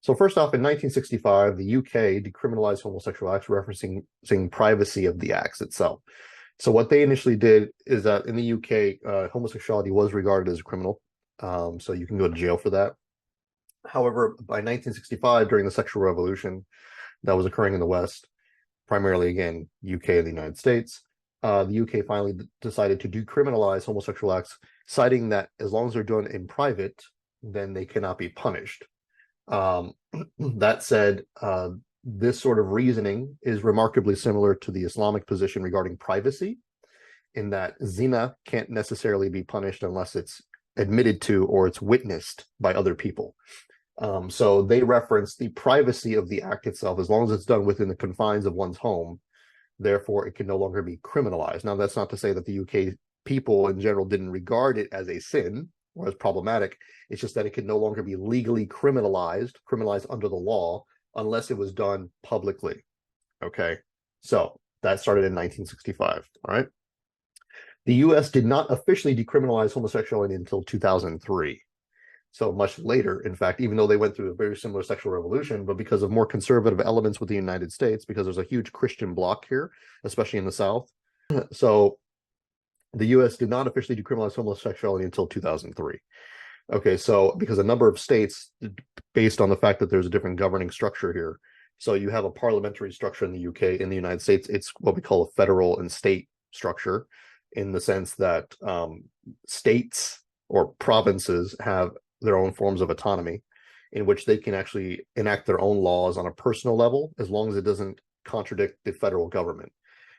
So first off, in 1965, the UK decriminalized homosexual acts, referencing privacy of the acts itself. So what they initially did is that in the UK, homosexuality was regarded as a criminal. So you can go to jail for that. However, by 1965, during the sexual revolution that was occurring in the West, primarily, again, UK and the United States, the UK finally decided to decriminalize homosexual acts, citing that as long as they're done in private, then they cannot be punished. That said, this sort of reasoning is remarkably similar to the Islamic position regarding privacy, in that zina can't necessarily be punished unless it's admitted to or it's witnessed by other people. So they reference the privacy of the act itself, as long as it's done within the confines of one's home. Therefore, it can no longer be criminalized. Now, that's not to say that the UK people in general didn't regard it as a sin or as problematic. It's just that it can no longer be legally criminalized under the law, unless it was done publicly. Okay, so that started in 1965. All right. The US did not officially decriminalize homosexuality until 2003. So much later, in fact, even though they went through a very similar sexual revolution, but because of more conservative elements with the United States, because there's a huge Christian bloc here, especially in the South. So the US did not officially decriminalize homosexuality until 2003. Okay, so because a number of states, based on the fact that there's a different governing structure here, so you have a parliamentary structure in the UK. In the United States, it's what we call a federal and state structure, in the sense that states or provinces have their own forms of autonomy, in which they can actually enact their own laws on a personal level, as long as it doesn't contradict the federal government.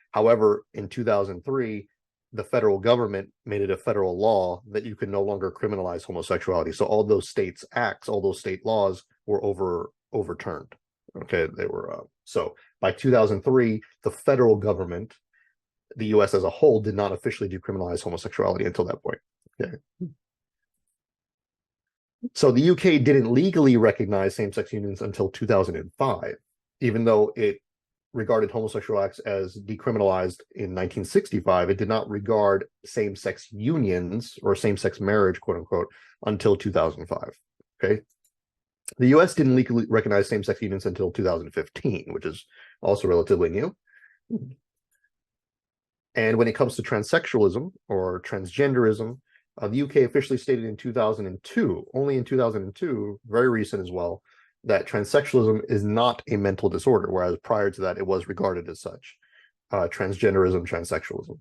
However, in 2003, the federal government made it a federal law that you can no longer criminalize homosexuality. So all those states' acts, all those state laws were overturned. Okay, they were so by 2003, the federal government, the US as a whole, did not officially decriminalize homosexuality until that point. Okay. So the UK didn't legally recognize same-sex unions until 2005, even though it regarded homosexual acts as decriminalized in 1965. It did not regard same-sex unions or same-sex marriage, quote unquote, until 2005. Okay. The US didn't legally recognize same-sex unions until 2015, which is also relatively new. And when it comes to transsexualism or transgenderism, the UK officially stated in 2002, only in 2002, very recent as well, that transsexualism is not a mental disorder, whereas prior to that, it was regarded as such. Transgenderism, transsexualism.